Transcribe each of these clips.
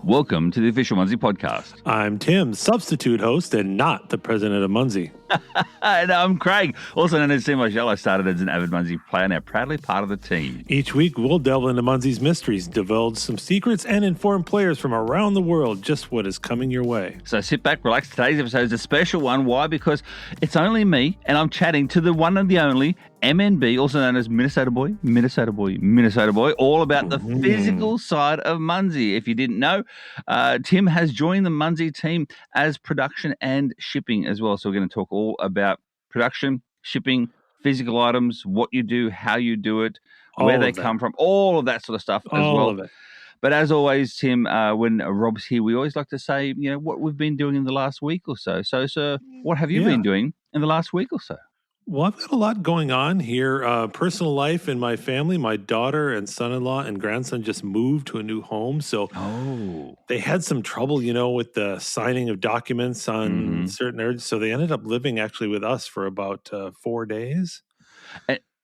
Welcome to the official Munzee Podcast. I'm Tim, substitute host and not the president of Munzee. And I'm Craig, also known as Tim Marshall. I started as an avid Munzee player, now proudly part of the team. Each week, we'll delve into Munzee's mysteries, divulge some secrets, and inform players from around the world just what is coming your way. So sit back, relax. Today's episode is a special one. Why? Because it's only me, and I'm chatting to the one and the only MNB, also known as Minnesota Boy, all about the physical side of Munzee. If you didn't know, Tim has joined the Munzee team as production and shipping as well. So we're going to talk all about production, shipping, physical items, what you do, how you do it, where they come from, all of that sort of stuff as well. All of it. But as always, Tim, when Rob's here, we always like to say, what we've been doing in the last week or so. So, sir, what have you been doing in the last week or so? Well, I've got a lot going on here. Personal life in my family, my daughter and son-in-law and grandson just moved to a new home. So they had some trouble, with the signing of documents on certain areas. So they ended up living actually with us for about 4 days.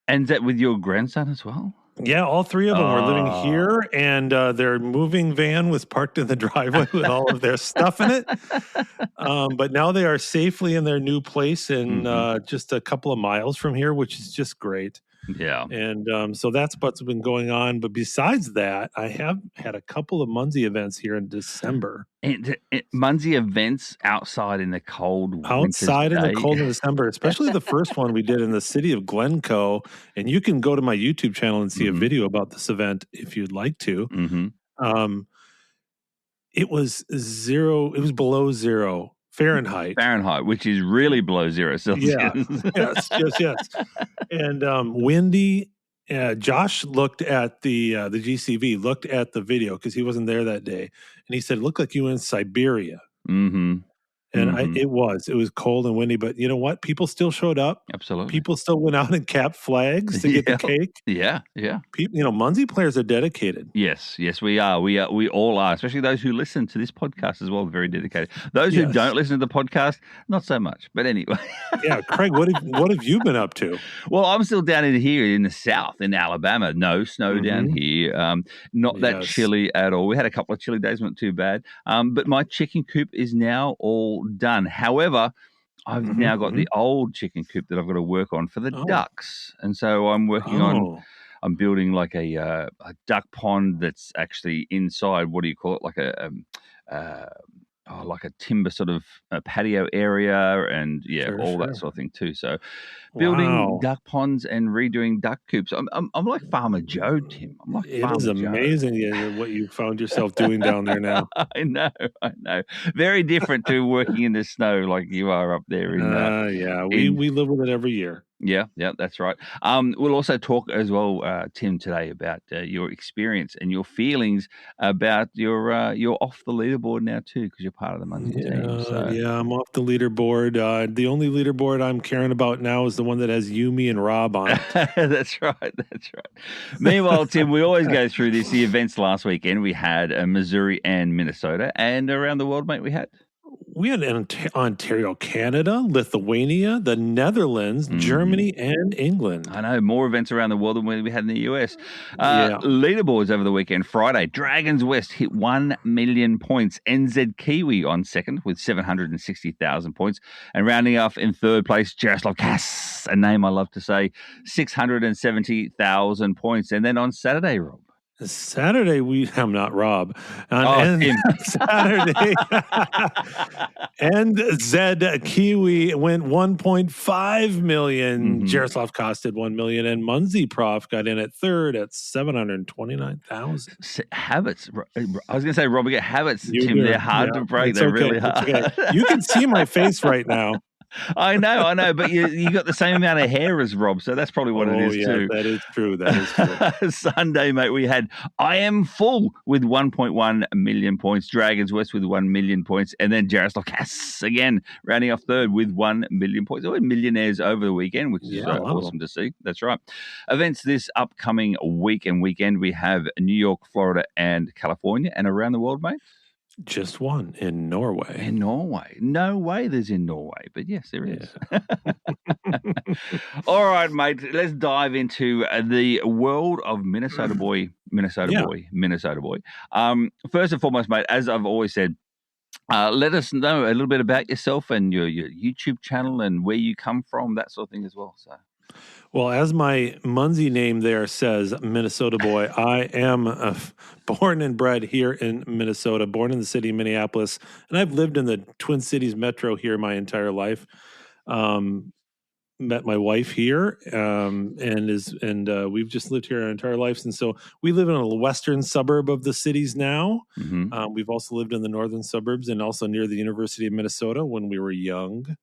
And is that with your grandson as well? Yeah, all three of them were living here, and their moving van was parked in the driveway with all of their stuff in it. But now they are safely in their new place in just a couple of miles from here, which is just great. Yeah. And so that's what's been going on. But besides that, I have had a couple of Munzee events here in December. Munzee events outside in the cold outside in the cold in December, especially the first one we did in the city of Glencoe. And you can go to my YouTube channel and see a video about this event if you'd like to. It was below zero Fahrenheit, which is really below 0 Celsius. Yes. And windy. Josh looked at the GCV, looked at the video because he wasn't there that day, and he said, "It looked like you were in Siberia." And it was cold and windy, but you know what? People still showed up. Absolutely. People still went out and capped flags to get the cake. Yeah. People, Munzee players are dedicated. Yes, we are. We all are, especially those who listen to this podcast as well, very dedicated. Those who don't listen to the podcast, not so much. But anyway. Yeah, Craig, what have you been up to? Well, I'm still down in here in the south, in Alabama. No snow down here. Not that chilly at all. We had a couple of chilly days, not too bad. But my chicken coop is now all done. However, I've now got the old chicken coop that I've got to work on for the ducks, and so I'm working on. I'm building like a duck pond that's actually inside. What do you call it? Like like a timber sort of patio area, and that sort of thing too. So, building duck ponds and redoing duck coops. I'm like Farmer Joe, Tim. I'm like It is amazing what you found yourself doing down there now. I know. Very different to working in the snow like you are up there. We live with it every year. Yeah, that's right. We'll also talk as well, Tim, today about your experience and your feelings about your off the leaderboard now too, because you're part of the Munzee team. So. Yeah, I'm off the leaderboard. The only leaderboard I'm caring about now is the one that has you, me, and Rob on it. That's right. Meanwhile, Tim, we always go through the events last weekend. We had Missouri and Minnesota, and around the world, mate, we had Ontario, Canada, Lithuania, the Netherlands, Germany, and England. I know, more events around the world than we had in the US. Leaderboards over the weekend. Friday, Dragons West hit 1 million points. NZ Kiwi on second with 760,000 points. And rounding off in third place, Jaroslav Kass, a name I love to say, 670,000 points. And then on Saturday, Rob. I'm not Rob. Saturday, NZ Kiwi went 1.5 million. Jaroslav costed 1 million, and Munzee Prof got in at third at 729,000. Habits. I was going to say, Rob, we get habits, Tim. They're hard to break. They're really hard. Okay. You can see my face right now. I know, but you got the same amount of hair as Rob, so that's probably what it is too. That is true. Sunday, mate, we had I Am Full with 1.1 million points, Dragons West with 1 million points, and then Jaroslav Kass again rounding off third with 1 million points. Always millionaires over the weekend, which is awesome to see. That's right. Events this upcoming week and weekend, we have New York, Florida, and California, and around the world, mate. Just one in Norway. In Norway. No way there's in Norway, but yes, there is. All right, mate, let's dive into the world of Minnesota Boy Minnesota boy. First and foremost, mate, as I've always said, let us know a little bit about yourself and your YouTube channel and where you come from, that sort of thing as well. So, well, as my Munzee name there says, Minnesota boy, I am born and bred here in Minnesota, born in the city of Minneapolis, and I've lived in the Twin Cities metro here my entire life. Met my wife here, and we've just lived here our entire lives. And so we live in a western suburb of the cities now. mm-hmm. We've also lived in the northern suburbs and also near the University of Minnesota when we were young.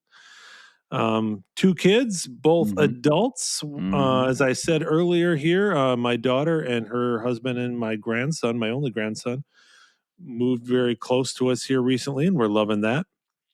2 kids, both mm-hmm. adults. As I said earlier here, my daughter and her husband and my grandson, my only grandson, moved very close to us here recently, and we're loving that.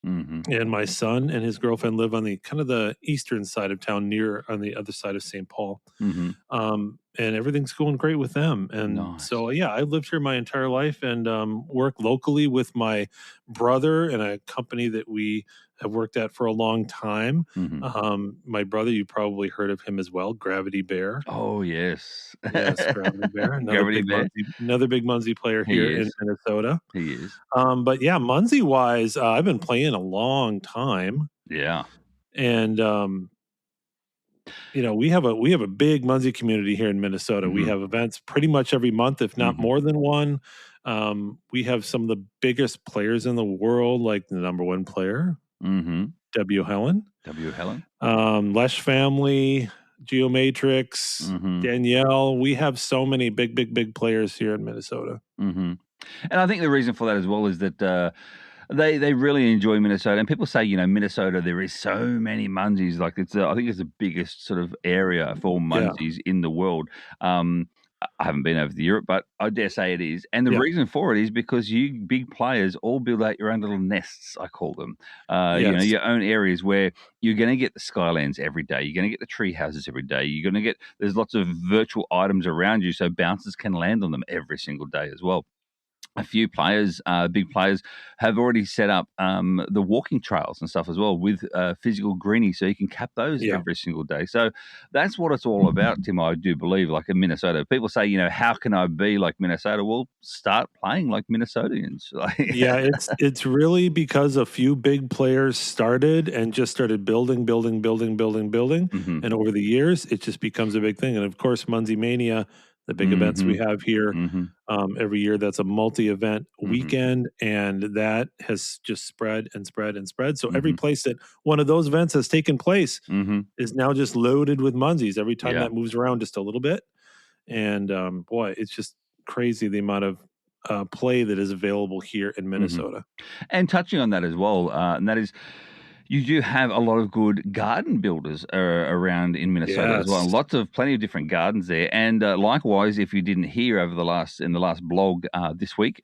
Mm-hmm. And my son and his girlfriend live on the kind of the eastern side of town, near on the other side of St. Paul. Mm-hmm. And everything's going great with them. And so, yeah, I lived here my entire life and work locally with my brother in a company that we have worked at for a long time. Mm-hmm. My brother, you probably heard of him as well, Gravity Bear. Oh, yes. Yes, Gravity Bear. Another big Munzee player here in Minnesota. He is. But yeah, Munzee-wise, I've been playing a long time. Yeah. And we have a big Munzee community here in Minnesota. Mm-hmm. We have events pretty much every month, if not more than one. We have some of the biggest players in the world, like the number 1 player, W. Helen. Lesh family, Geomatrix, Danielle. We have so many big players here in Minnesota. And I think the reason for that as well is that they really enjoy Minnesota. And people say, Minnesota, there is so many Munzees. Like I think it's the biggest sort of area for Munzees in the world. I haven't been over to Europe, but I dare say it is. And the reason for it is because you big players all build out your own little nests, I call them. Your own areas where you're going to get the Skylands every day. You're going to get the tree houses every day. You're going to get, there's lots of virtual items around you so bouncers can land on them every single day as well. A few players, big players, have already set up the walking trails and stuff as well with physical greenies, so you can cap those every single day. So that's what it's all about, Tim. I do believe, like in Minnesota, people say, how can I be like Minnesota? Well, start playing like Minnesotans. Yeah, it's really because a few big players started and just started building, and over the years, it just becomes a big thing. And of course, Munzee Mania. The big events we have here every year, that's a multi-event weekend, and that has just spread and spread and spread. So every place that one of those events has taken place is now just loaded with Munzees every time that moves around just a little bit. And boy, it's just crazy the amount of play that is available here in Minnesota. And touching on that as well, and that is, you do have a lot of good garden builders around in Minnesota as well. Plenty of different gardens there. And likewise, if you didn't hear in the last blog this week,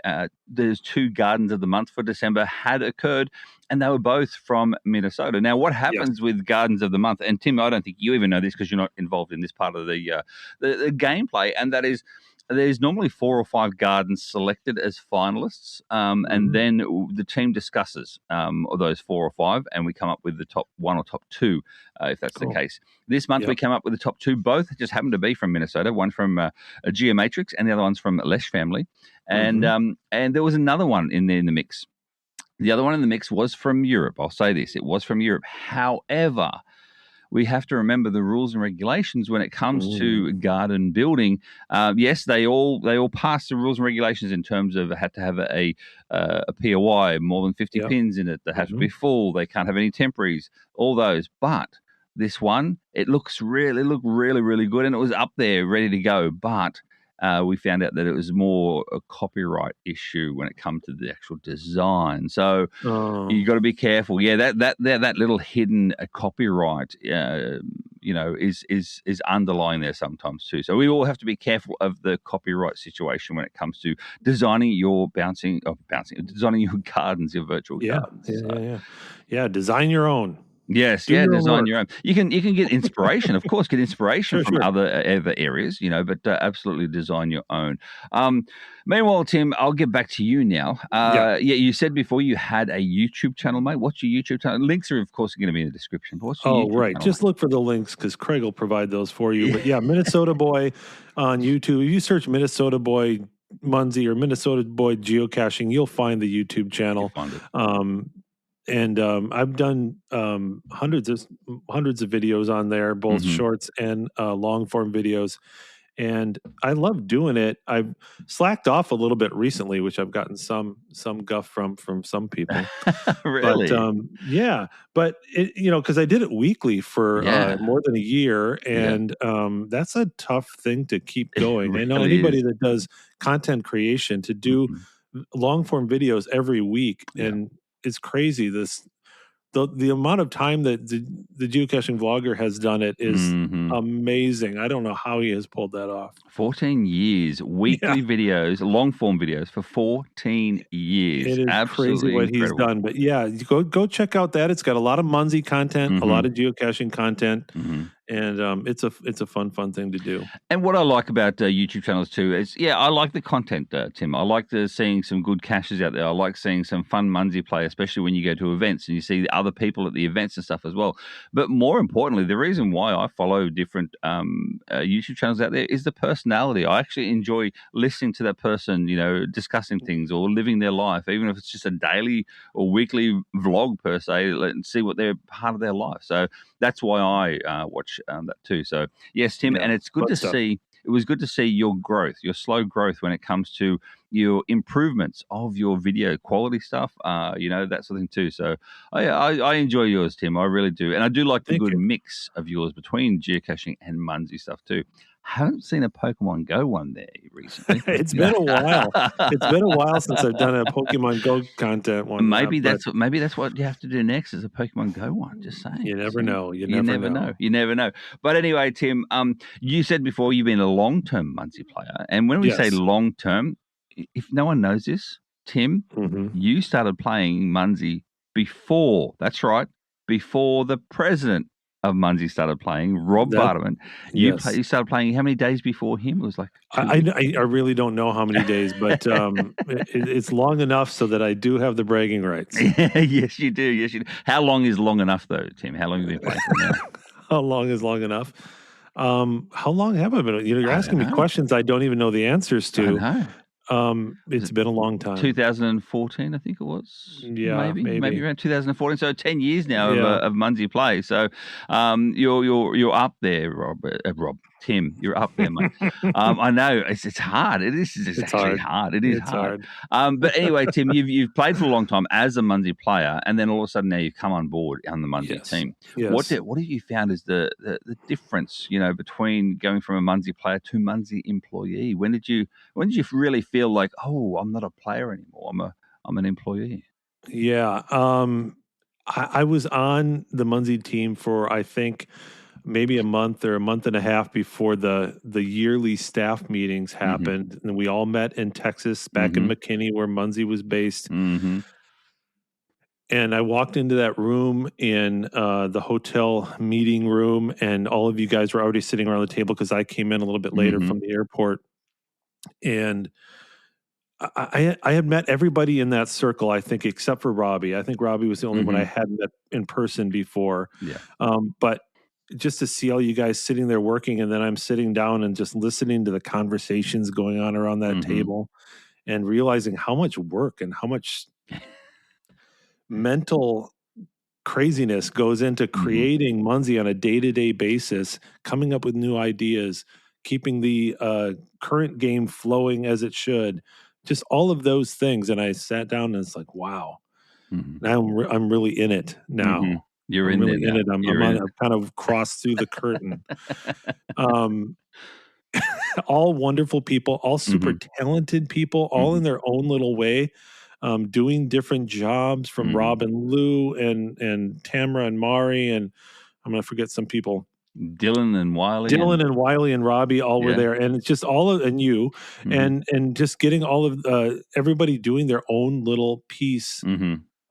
there's 2 gardens of the month for December had occurred, and they were both from Minnesota. Now, what happens with gardens of the month? And Tim, I don't think you even know this because you're not involved in this part of the gameplay, and that is, there's normally 4 or 5 gardens selected as finalists, and then the team discusses those 4 or 5, and we come up with the top 1 or top 2, if that's the case. This month we came up with the top 2. Both just happened to be from Minnesota. One from a Geomatrix, and the other one's from Lesh family. And there was another one in the mix. The other one in the mix was from Europe. I'll say this: it was from Europe. However, we have to remember the rules and regulations when it comes to garden building. Yes, they all pass the rules and regulations in terms of had to have a POI, more than 50 pins in it. They have to be full. They can't have any temporaries, all those. But this one, it looked really, really good, and it was up there ready to go. But we found out that it was more a copyright issue when it comes to the actual design. So you got to be careful. Yeah, that little hidden copyright, is underlying there sometimes too. So we all have to be careful of the copyright situation when it comes to designing your designing your gardens, your virtual gardens. Yeah. Design your own. Yes, Do yeah, your own design work. your own. You can get inspiration, of course, get inspiration from Sure. other areas, but absolutely design your own. Meanwhile, Tim, I'll get back to you now. Yeah, you said before you had a YouTube channel, mate. What's your YouTube channel? Links are, of course, going to be in the description. But what's your YouTube right. channel, Just mate? look for the links because Craig will provide those for you. But yeah, Minnesota Boy on YouTube. If you search Minnesota Boy Munzee or Minnesota Boy Geocaching, you'll find the YouTube channel. You'll find it. And I've done hundreds of videos on there, both shorts and long form videos. And I love doing it. I've slacked off a little bit recently, which I've gotten some guff from some people. Really? But it, because I did it weekly for more than a year, and that's a tough thing to keep going. Really I know anybody that does content creation to do long form videos every week, and it's crazy. The amount of time that the geocaching vlogger has done it is amazing. I don't know how he has pulled that off. 14 years, weekly videos, long form videos for 14 years. It is absolutely crazy what incredible. he's done. But yeah, go check out that. It's got a lot of Munzee content, a lot of geocaching content. And it's a fun thing to do. And what I like about YouTube channels too is, I like the content, Tim. I like seeing some good caches out there. I like seeing some fun Munzee play, especially when you go to events and you see the other people at the events and stuff as well. But more importantly, the reason why I follow different YouTube channels out there is the personality. I actually enjoy listening to that person, discussing things or living their life, even if it's just a daily or weekly vlog per se, and see what they're part of their life. So that's why I watch that too. So yes, Tim, and it's good to see. It was good to see your growth, your slow growth when it comes to your improvements of your video quality stuff. That sort of thing too. So I enjoy yours, Tim. I really do, and I do like the good mix of yours between geocaching and Munzee stuff too. Haven't seen a Pokemon Go one there recently. It's been a while. It's been a while since I've done a Pokemon Go content one. Maybe that's what you have to do next is a Pokemon Go one. Just saying. You never know. You never know. You never know. But anyway, Tim, you said before you've been a long-term Munzee player, and when we say long-term, if no one knows this, Tim, you started playing Munzee before. That's right, before the president of Munzee started playing, Rob Barterman. You started playing how many days before him? It was like I really don't know how many days, but it's long enough so that I do have the bragging rights. Yes, you do. Yes, you do. How long is long enough, though, Tim? How long have you been playing for now? How long is long enough? How long have I been? You're asking me questions I don't even know the answers to. I know. It's been a long time. 2014, I think it was. Yeah, maybe around 2014. So 10 years now of Munzee play. So you're up there, Rob. Tim, you're up there, mate. I know it's hard. It's actually hard. It is hard. But anyway, Tim, you've played for a long time as a Munzee player, and then all of a sudden now you've come on board on the Munzee team. Yes. What have you found is the difference, between going from a Munzee player to Munzee employee? When did you really feel like, oh, I'm not a player anymore. I'm an employee? Yeah. I was on the Munzee team for, I think, maybe a month or a month and a half before the yearly staff meetings happened. And we all met in Texas, back in McKinney, where Munzee was based. And I walked into that room in the hotel meeting room, and all of you guys were already sitting around the table because I came in a little bit later from the airport. And I had met everybody in that circle, I think, except for Robbie. I think Robbie was the only one I hadn't met in person before. Yeah. But just to see all you guys sitting there working, and then I'm sitting down and just listening to the conversations going on around that table, and realizing how much work and how much mental craziness goes into creating Munzee on a day-to-day basis, coming up with new ideas, keeping the current game flowing as it should, just all of those things. And I sat down and it's like, wow, now I'm really in it now. You're I'm in really there. in it. I'm kind of crossed through the curtain. All wonderful people, all super talented people, all in their own little way, doing different jobs, from Rob and Lou and Tamara and Mari, and I'm going to forget some people. Dylan and Wiley and Robbie all were there, and it's just all of, and you and just getting all of everybody doing their own little piece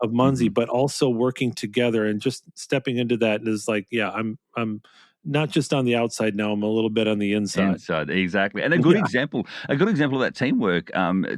of Munzee, but also working together and just stepping into that is like, yeah, I'm not just on the outside now, I'm a little bit on the inside. Exactly. And a good example of that teamwork,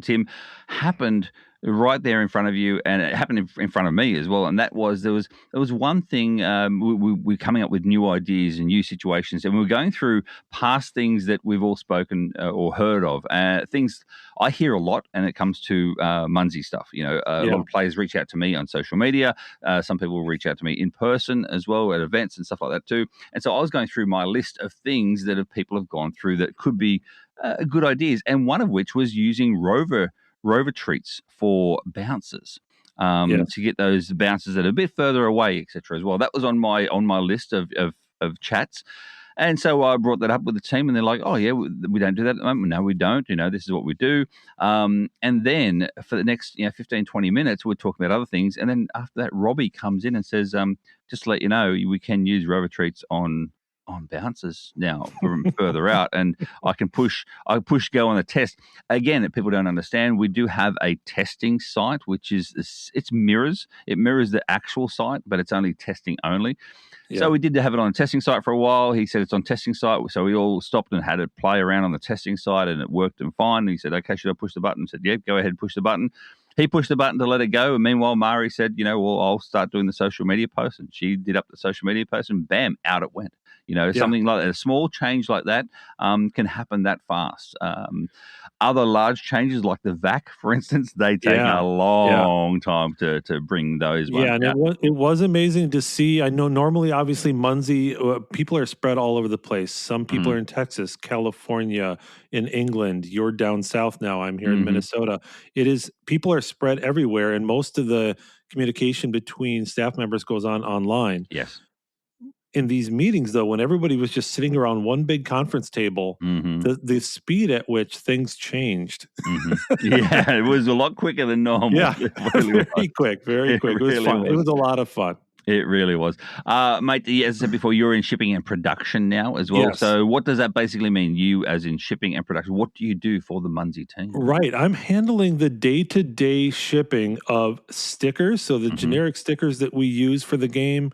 Tim, happened right there in front of you, and it happened in front of me as well. And that was there was one thing. We're coming up with new ideas and new situations, and we were going through past things that we've all spoken or heard of. Things I hear a lot, and it comes to Munzee stuff. A lot of players reach out to me on social media. Some people will reach out to me in person as well at events and stuff like that too. And so I was going through my list of things that people have gone through that could be good ideas, and one of which was using rover treats for bouncers to get those bouncers that are a bit further away, etc. as well. That was on my list of chats. And so I brought that up with the team, and they're like, "Oh yeah, we don't do that at the moment." No, we don't. This is what we do. And then for the next 15, 20 minutes, we're talking about other things. And then after that, Robbie comes in and says, "Just to let you know, we can use rover treats on bouncers now from further out, and I push go on the test." Again, if people don't understand, we do have a testing site, which is it mirrors the actual site, but it's only testing only. So we did have it on a testing site for a while. He said it's on testing site, so we all stopped and had it play around on the testing site, and it worked and fine. And he said, "Okay, should I push the button?" I said, "Yeah, go ahead, push the button." He pushed the button to let it go, and meanwhile, Mari said, "Well, I'll start doing the social media post," and she did up the social media post, and bam, out it went. Something like that, a small change like that can happen that fast. Other large changes like the VAC, for instance, they take a long time to bring those ones out. And it was amazing to see. I know normally, obviously, Munzee, people are spread all over the place. Some people are in Texas, California, in England. You're down south now. I'm here in Minnesota. People are spread everywhere, and most of the communication between staff members goes on online. Yes. In these meetings, though, when everybody was just sitting around one big conference table, the speed at which things changed. Yeah, it was a lot quicker than normal. Yeah, very quick. It was fun. It was a lot of fun. It really was. Mate, as I said before, you're in shipping and production now as well. Yes. So what does that basically mean, you as in shipping and production? What do you do for the Munzee team? Right. I'm handling the day-to-day shipping of stickers, so the generic stickers that we use for the game.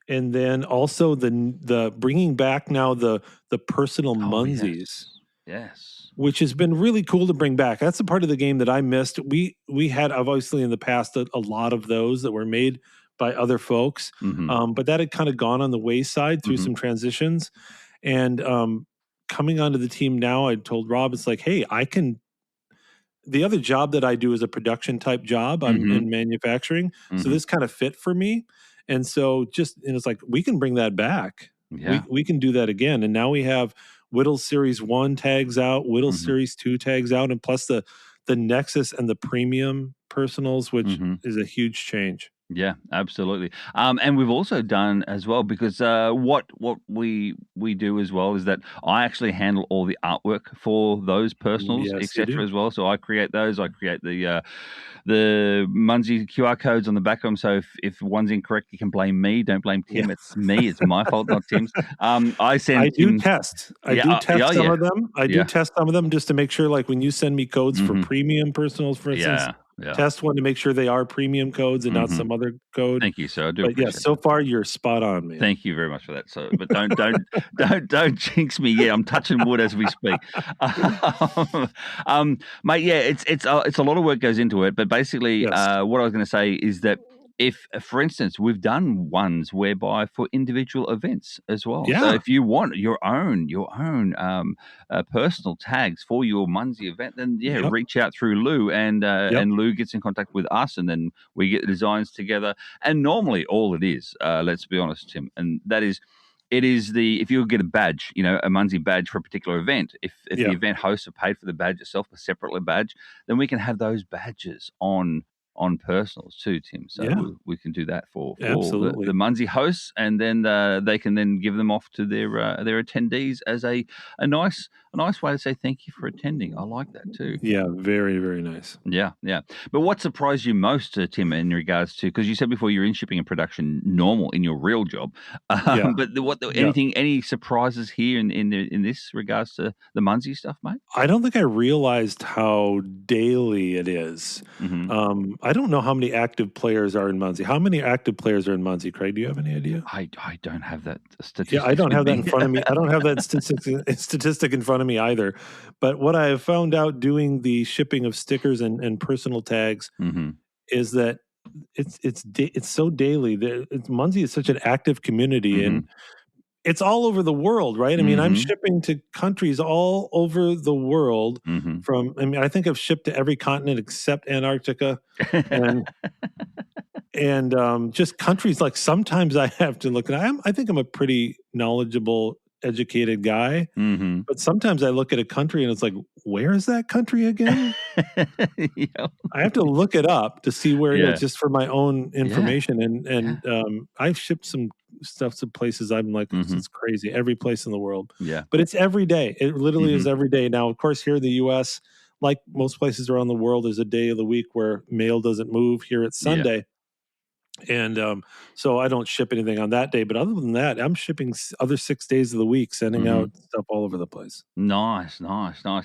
And then also the bringing back now the personal Munzees. Yes. Which has been really cool to bring back. That's the part of the game that I missed. We had obviously in the past a lot of those that were made by other folks, but that had kind of gone on the wayside through some transitions. And coming onto the team now, I told Rob, it's like, hey, the other job that I do is a production type job. I'm in manufacturing. So this kind of fit for me. And so it's like, we can bring that back. Yeah. We can do that again. And now we have Whittle Series 1 tags out, Whittle Series 2 tags out, and plus the Nexus and the premium personals, which is a huge change. Yeah, absolutely. And we've also done as well, because what we do as well is that I actually handle all the artwork for those personals, etc. as well. So I create those. I create the Munzee QR codes on the back of them. So if one's incorrect, you can blame me. Don't blame Tim. Yeah. It's me. It's my fault, not Tim's. I do test. I do test some of them. I do test some of them just to make sure, like when you send me codes for premium personals, for instance. Yeah. Test one to make sure they are premium codes and not some other code. Thank you, sir. I do. But yeah, so far you're spot on, man. Thank you very much for that. So, but don't jinx me. Yeah, I'm touching wood as we speak. Mate, yeah, it's a lot of work goes into it. But basically, what I was going to say is that if, for instance, we've done ones whereby for individual events as well. Yeah. So if you want your own personal tags for your Munzee event, then reach out through Lou, and Lou gets in contact with us, and then we get the designs together. And normally, all it is, let's be honest, Tim, and that is, if you get a badge, a Munzee badge for a particular event, if the event hosts have paid for the badge itself, a separately badge, then we can have those badges on personals too, Tim. So we can do that for the Munzee hosts, and then they can then give them off to their attendees as a nice nice way to say thank you for attending. I like that too. Yeah, very, very nice. Yeah. But what surprised you most, Tim, in regards to, because you said before you're in shipping and production normal in your real job, but any surprises here in this regards to the Munzee stuff, mate? I don't think I realized how daily it is. Mm-hmm. I don't know how many active players are in Munzee. How many active players are in Munzee, Craig? Do you have any idea? I don't have that statistic. Yeah, I don't have that in front of me. I don't have that statistic in front of me either. But what I have found out doing the shipping of stickers and personal tags is that it's so daily. Munzee is such an active community, and it's all over the world, right? I mean, I'm shipping to countries all over the world. I think I've shipped to every continent except Antarctica, and just countries like sometimes I have to look at. I think I'm a pretty knowledgeable, educated guy, but sometimes I look at a country and it's like, where is that country again? I have to look it up to see where it is, just for my own information. And I've shipped some stuff to places I'm like, this is crazy. Every place in the world. Yeah. But it's every day. It literally is every day. Now, of course, here in the US, like most places around the world, there's a day of the week where mail doesn't move. Here it's Sunday. Yeah. And so I don't ship anything on that day. But other than that, I'm shipping other 6 days of the week, sending out stuff all over the place. Nice. I'm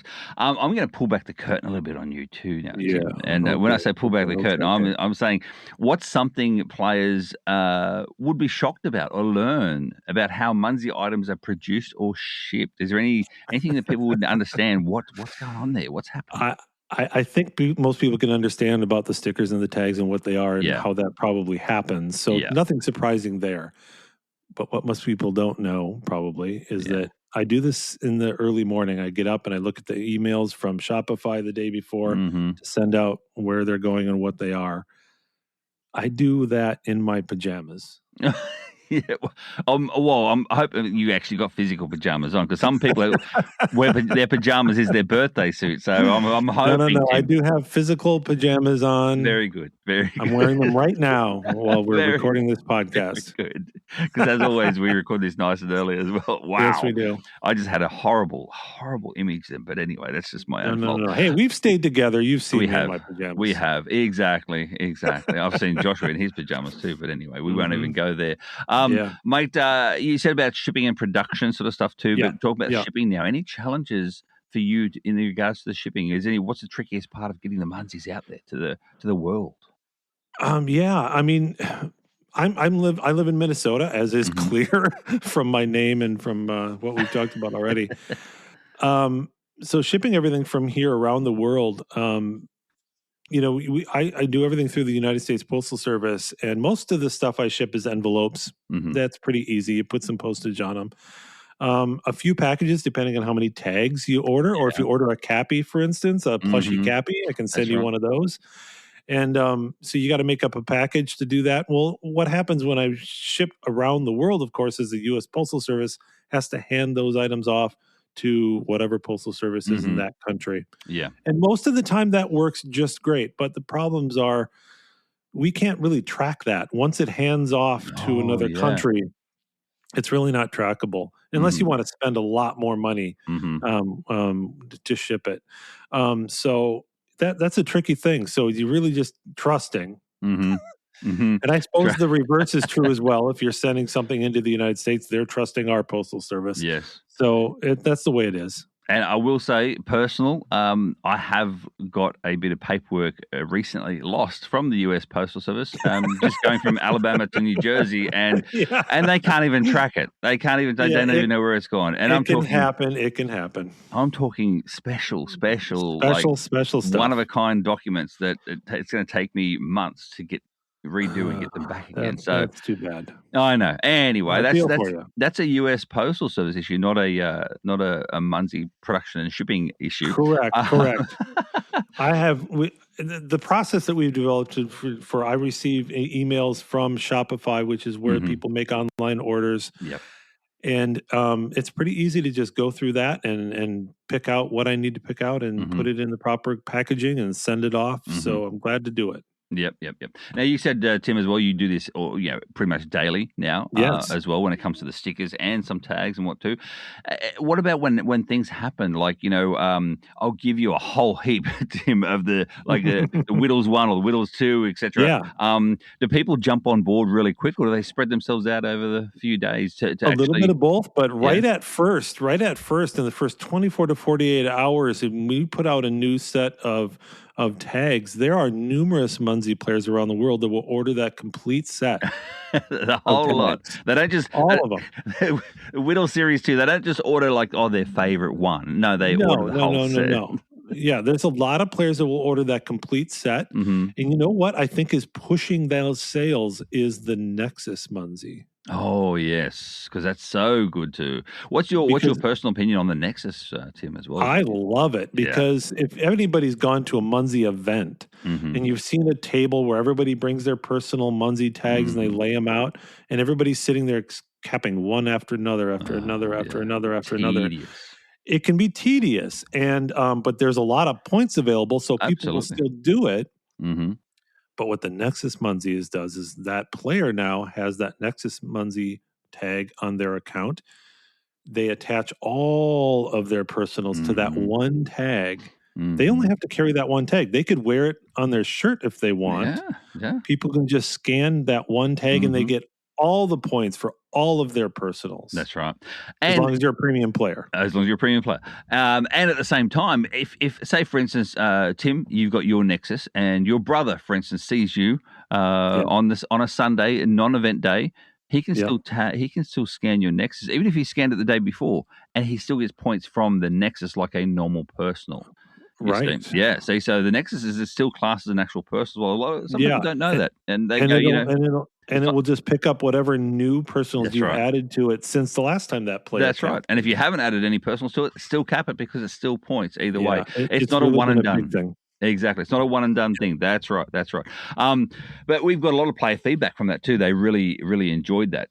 going to pull back the curtain a little bit on you too now, Tim. And when I say pull back the curtain, I'm saying what's something players would be shocked about or learn about how Munzee items are produced or shipped? Is there anything that people wouldn't understand? What's going on there? What's happening? I think most people can understand about the stickers and the tags and what they are and how that probably happens. So nothing surprising there. But what most people don't know probably is that I do this in the early morning. I get up and I look at the emails from Shopify the day before to send out where they're going and what they are. I do that in my pajamas. I'm hoping you actually got physical pajamas on, because some people wear their pajamas is their birthday suit. So I'm hoping. No. I do have physical pajamas on. Very good. I'm wearing them right now while we're recording this podcast. Very good. Because as always, we record this nice and early as well. Wow. Yes, we do. I just had a horrible image then. But anyway, that's just my own fault. No. Hey, we've stayed together. You've seen me in my pajamas. We have. Exactly. I've seen Joshua in his pajamas too. But anyway, we won't even go there. Mate, you said about shipping and production sort of stuff too, but talk about shipping now. Any challenges for you in regards to the shipping? What's the trickiest part of getting the Munzees out there to the world? I mean, I live in Minnesota, as is clear from my name and from what we've talked about already. So shipping everything from here around the world. I do everything through the United States Postal Service, and most of the stuff I ship is envelopes. That's pretty easy. You put some postage on them. A few packages, depending on how many tags you order, or if you order a cappy, for instance, a plushy cappy, I can send you one of those. And so you got to make up a package to do that. Well, what happens when I ship around the world, of course, is the U.S. Postal Service has to hand those items off to whatever postal service is in that country. Yeah. And most of the time that works just great. But the problems are we can't really track that. Once it hands off to another country, it's really not trackable unless you want to spend a lot more money to ship it. So that's a tricky thing. So you're really just trusting. And I suppose the reverse is true as well. If you're sending something into the United States, they're trusting our postal service. Yes. So that's the way it is. And I will say, personal, I have got a bit of paperwork recently lost from the U.S. Postal Service, just going from Alabama to New Jersey, and they can't even track it. They can't even. They don't even know where it's gone. And it can happen. I'm talking special stuff. One of a kind documents that it's going to take me months to redo and get them back again. That's too bad. I know. Anyway, that's a U.S. Postal Service issue, not a Munzee production and shipping issue. Correct. The process that we've developed for I receive emails from Shopify, which is where people make online orders. Yep. And it's pretty easy to just go through that and pick out what I need to pick out and put it in the proper packaging and send it off. So I'm glad to do it. Yep. Now you said, Tim, as well, you do this, or pretty much daily now, Yes. as well, when it comes to the stickers and some tags and what too. What about when things happen? Like, I'll give you a whole heap, Tim, of the Whittles 1 or the Whittles 2, etc. Yeah. Do people jump on board really quick, or do they spread themselves out over the few days to a little bit of both, but right Yeah. at first, in the first 24 to 48 hours, when we put out a new set of tags, there are numerous Munzee players around the world that will order that complete set. The whole lot. They don't just all of them. Whittle Series 2. They don't just order their favorite one. No, they order the whole set. No. Yeah, there's a lot of players that will order that complete set. Mm-hmm. And you know what I think is pushing those sales is the Nexus Munzee. Oh yes, because that's so good too. What's your personal opinion on the Nexus, Tim, as well? I love it because if anybody's gone to a Munzee event and you've seen a table where everybody brings their personal Munzee tags and they lay them out, and everybody's sitting there capping one after another, after another, after another. It can be tedious, and but there's a lot of points available, so people will still do it. Mm-hmm. But what the Nexus Munzee does is that player now has that Nexus Munzee tag on their account. They attach all of their personals to that one tag. They only have to carry that one tag. They could wear it on their shirt if they want. Yeah. People can just scan that one tag and they get all the points for all of their personals. That's right. As long as you're a premium player. And at the same time, if say, for instance, Tim, you've got your Nexus and your brother, for instance, sees you on a Sunday, a non-event day, he can still scan your Nexus, even if he scanned it the day before, and he still gets points from the Nexus like a normal personal. Right. Yeah. See, so the Nexus is still classed as an actual personal. Well, some people don't know that, and they go, it will just pick up whatever new personals you've added to it since the last time that player. That's right. And if you haven't added any personals to it, still cap it because it's still points either way. It's not really a one and done thing. Exactly. It's not a one and done thing. That's right. But we've got a lot of player feedback from that too. They really, really enjoyed that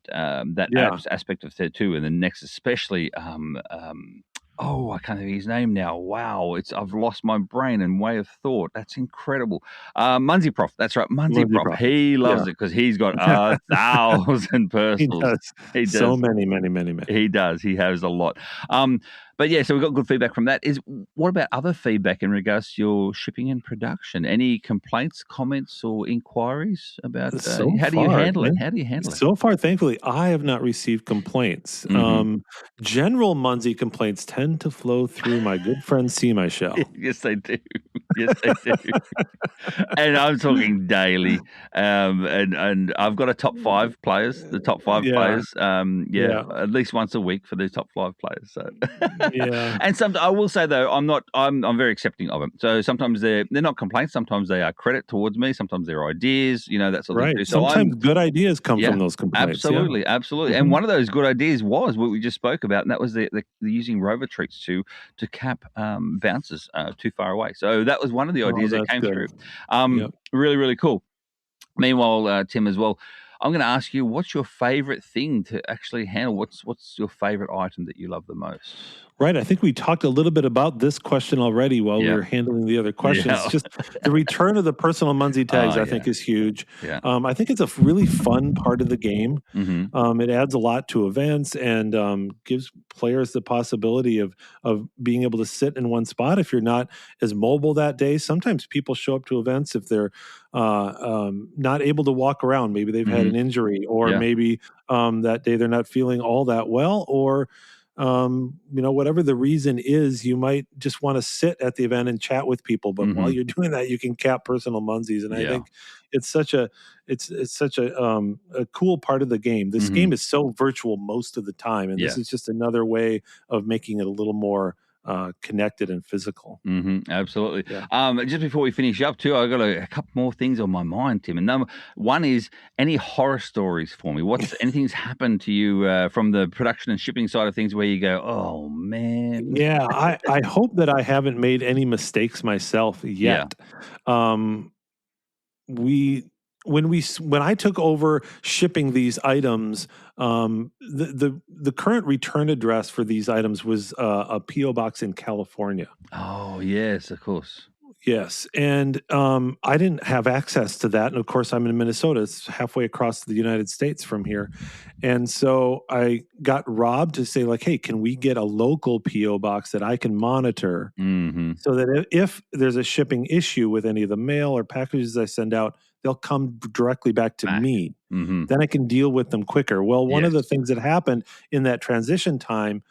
aspect of it too, and the Nexus especially. I can't think of his name now. Wow, I've lost my brain and way of thought. That's incredible. Munzee Prof. That's right, Munzee Prof. He loves it because he's got 1,000 personals. He does. So many. He does. He has a lot. But yeah, so we got good feedback from that. What about other feedback in regards to your shipping and production? Any complaints, comments, or inquiries about how do you handle it? How do you handle it? So far, thankfully, I have not received complaints. General Munzee complaints tend to flow through my good friend C. Michelle. Yes, they do. And I'm talking daily. And I've got a top 5 players. The top 5 players. At least once a week for the top 5 players. So. And I will say though, I'm very accepting of them. So sometimes they're not complaints. Sometimes they are credit towards me. Sometimes they're ideas. That sort of thing. So sometimes good ideas come from those complaints. Absolutely. And one of those good ideas was what we just spoke about, and that was the using rover treats to cap bounces too far away. So that was one of the ideas that came through. Really, really cool. Meanwhile, Tim, as well, I'm going to ask you, what's your favorite thing to actually handle? What's your favorite item that you love the most? Right. I think we talked a little bit about this question already while we were handling the other questions. Yeah. Just the return of the personal Munzee tags, I think, is huge. Yeah. I think it's a really fun part of the game. Mm-hmm. It adds a lot to events and gives players the possibility of being able to sit in one spot if you're not as mobile that day. Sometimes people show up to events if they're not able to walk around. Maybe they've had an injury, or maybe that day they're not feeling all that well, or whatever the reason is, you might just want to sit at the event and chat with people. But while you're doing that, you can cap personal Munzees, and I think it's such a cool part of the game. This game is so virtual most of the time, and this is just another way of making it a little more connected and physical. Absolutely. Just before we finish up too, I've got a couple more things on my mind, Tim. And number one is any horror stories for me. Anything's happened to you from the production and shipping side of things where you go, oh man. Yeah, I hope that I haven't made any mistakes myself yet. When I took over shipping these items, the current return address for these items was a PO box in California. Oh yes, of course. Yes. And I didn't have access to that. And of course, I'm in Minnesota. It's halfway across the United States from here. And so I got Rob to say, like, hey, can we get a local P.O. box that I can monitor so that if there's a shipping issue with any of the mail or packages I send out, they'll come directly back to me. Then I can deal with them quicker. Well, one of the things that happened in that transition time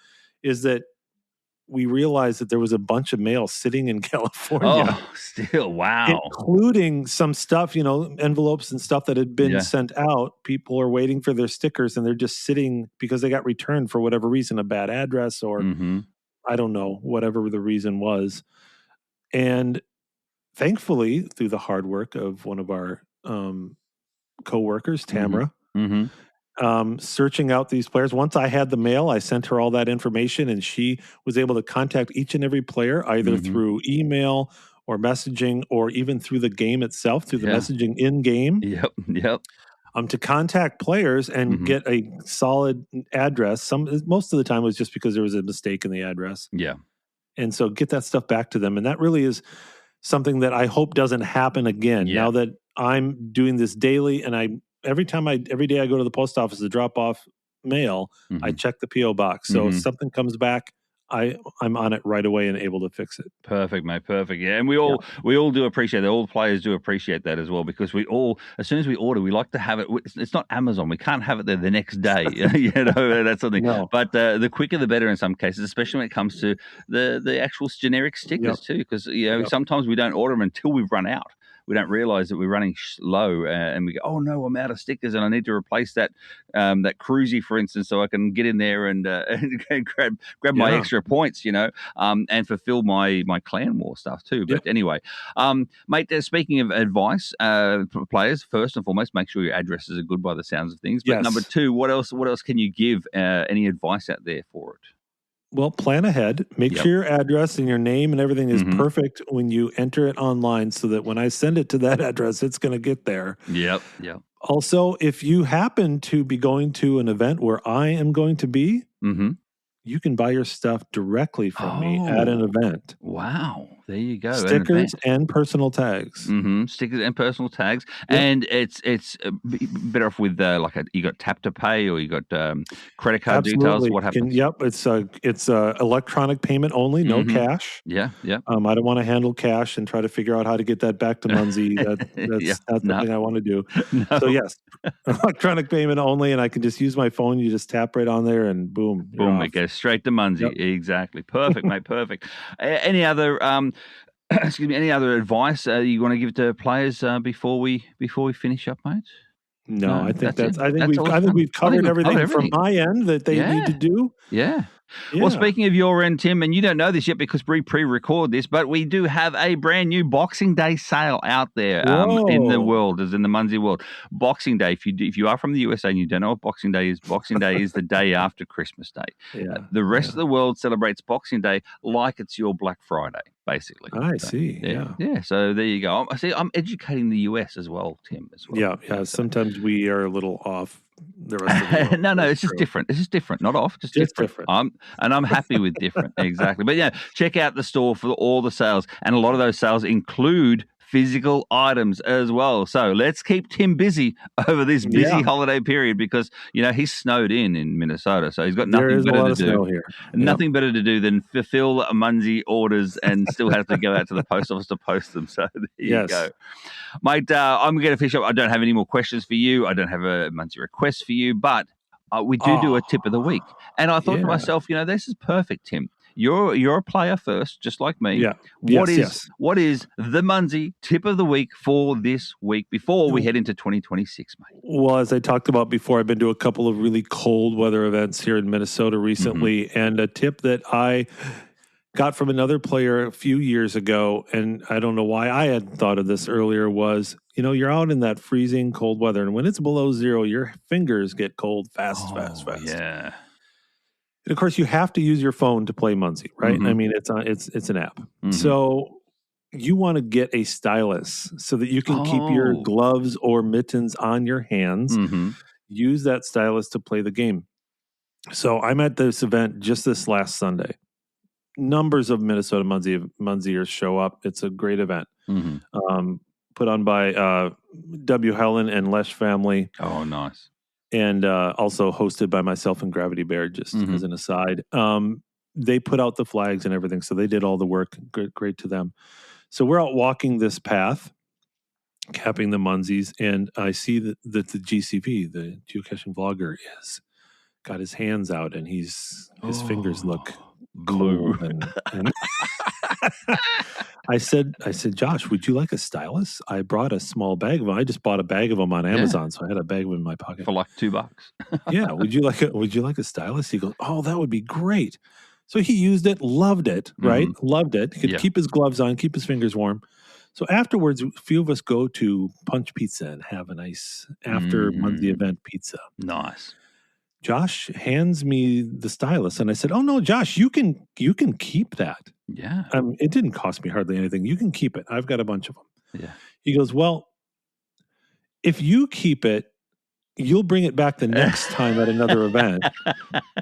is that we realized that there was a bunch of mail sitting in California. Oh, still, wow. Including some stuff, envelopes and stuff that had been sent out. People are waiting for their stickers and they're just sitting because they got returned for whatever reason, a bad address or I don't know, whatever the reason was. And thankfully, through the hard work of one of our co-workers, Tamara, searching out these players. Once I had the mail, I sent her all that information and she was able to contact each and every player either through email or messaging or even through the game itself, through the messaging in-game. Yep. To contact players and get a solid address. Most of the time it was just because there was a mistake in the address. Yeah. And so get that stuff back to them. And that really is something that I hope doesn't happen again. Now that I'm doing this daily and every day I go to the post office to drop off mail, I check the P.O. box. So if something comes back, I'm on it right away and able to fix it. Perfect, mate. Perfect. Yeah. And we all do appreciate that. All the players do appreciate that as well, because we all, as soon as we order, we like to have it. It's not Amazon. We can't have it there the next day. That's something. No. But the quicker the better in some cases, especially when it comes to the actual generic stickers too, because sometimes we don't order them until we've run out. We don't realize that we're running low and we go, oh no, I'm out of stickers and I need to replace that cruisy, for instance, so I can get in there and grab my extra points, and fulfill my clan war stuff too. But anyway, mate, speaking of advice for players, first and foremost, make sure your addresses are good by the sounds of things. But number two, what else can you give any advice out there for it? Well, plan ahead. Make sure your address and your name and everything is perfect when you enter it online so that when I send it to that address, it's going to get there. Yep. Also, if you happen to be going to an event where I am going to be, you can buy your stuff directly from me at an event. Wow. There you go. Stickers and personal tags. Stickers and personal tags. Yep. And it's better off with you got tap to pay or you got credit card details. What happens? It's electronic payment only, no cash. Yeah. I don't want to handle cash and try to figure out how to get that back to Munzee. That's not something I want to do. No. So yes, electronic payment only, and I can just use my phone. You just tap right on there, and boom, it goes straight to Munzee. Yep. Exactly. Perfect, mate. Perfect. Any other any other advice you want to give to players before we finish up, mate? No, I think we've covered everything from my end that they need to do. Yeah. Well, speaking of your end, Tim, and you don't know this yet because we pre-record this, but we do have a brand new Boxing Day sale out there in the world, as in the Munzee world. Boxing Day, if you are from the USA and you don't know what Boxing Day is the day after Christmas Day. Yeah. The rest of the world celebrates Boxing Day like it's your Black Friday, basically. I see. Yeah. So there you go. I'm educating the US as well, Tim, as well. Yeah. Sometimes we are a little off the rest of the world. No, it's just different. It's just different, not off, just different. I'm happy with different. Exactly. But check out the store for all the sales. And a lot of those sales include physical items as well. So let's keep Tim busy over this busy holiday period because, he's snowed in Minnesota. So he's got nothing better to do. Here. Nothing better to do than fulfill Munzee orders and still have to go out to the post office to post them. So there you go. Mate, I'm going to finish up. I don't have any more questions for you. I don't have a Munzee request for you, but we do a tip of the week. And I thought to myself, this is perfect, Tim. You're a player first, just like me. Yeah. What is the Munzee tip of the week for this week before we head into 2026, mate? Well, as I talked about before, I've been to a couple of really cold weather events here in Minnesota recently, and a tip that I got from another player a few years ago, and I don't know why I hadn't thought of this earlier, was, you're out in that freezing cold weather, and when it's below zero, your fingers get cold fast. Yeah. And of course, you have to use your phone to play Munzee, right? I mean, it's an app. So you want to get a stylus so that you can keep your gloves or mittens on your hands. Use that stylus to play the game. So I'm at this event just this last Sunday. numbers of Minnesota Munzeers show up. It's a great event. Put on by W. Helen and Lesh family. Oh, nice. And also hosted by myself and Gravity Bear, just as an aside. They put out the flags and everything, so they did all the work. Great to them. So we're out walking this path, capping the Munzees, and I see that the GCV, the geocaching vlogger, is got his hands out, and his fingers look glue. And I said, Josh, would you like a stylus? I brought a small bag of them. I just bought a bag of them on Amazon, so I had a bag of them in my pocket for like $2. Yeah, would you like a stylus? He goes, oh, that would be great. So he used it, loved it, right? Loved it. He could keep his gloves on, keep his fingers warm. So afterwards, a few of us go to Punch Pizza and have a nice after Munzee event pizza. Nice. Josh hands me the stylus, and I said, "Oh no, Josh, you can keep that. Yeah, it didn't cost me hardly anything. You can keep it. I've got a bunch of them." Yeah. He goes, "Well, if you keep it, you'll bring it back the next time at another event,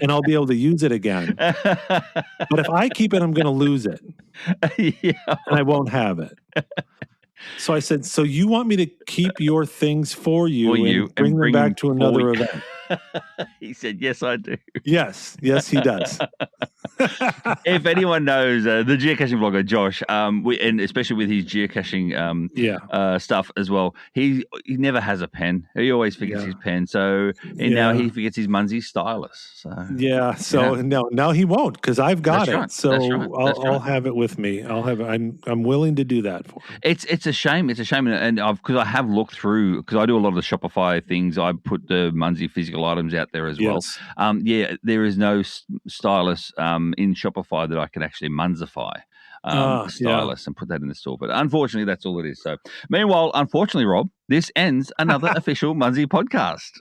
and I'll be able to use it again. But if I keep it, I'm going to lose it, and I won't have it." So I said, "So you want me to keep your things for you, and bring them back to another event?" He said, "Yes, I do." Yes, he does. If anyone knows the geocaching blogger Josh, and especially with his geocaching stuff as well, he never has a pen. He always forgets his pen. So now he forgets his Munzee stylus. So now he won't, because I've got it. Right. So I'll have it with me. I'll have it. I'm willing to do that for him. It's a shame. It's a shame, and because I have looked through, because I do a lot of the Shopify things. I put the Munzee physical items out there as well. There is no stylus in Shopify that I can actually Munzeify stylus and put that in the store. But unfortunately, that's all it is. So, meanwhile, unfortunately, Rob, this ends another official Munzee podcast.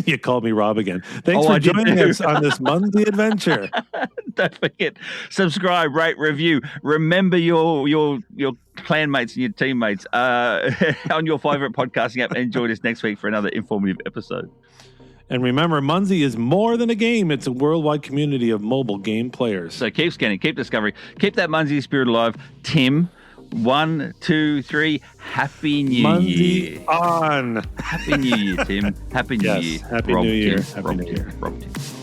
You called me Rob again. Thanks for joining us on this Munzee adventure. Don't forget, subscribe, rate, review. Remember your clanmates and your teammates on your favorite podcasting app, and join us next week for another informative episode. And remember, Munzee is more than a game. It's a worldwide community of mobile game players. So keep scanning, keep discovering, keep that Munzee spirit alive. Tim, 1, 2, 3, Happy New Year. On. Happy New Year, Tim. Happy New Year. Happy New Year. Happy New Year. Rob Tim.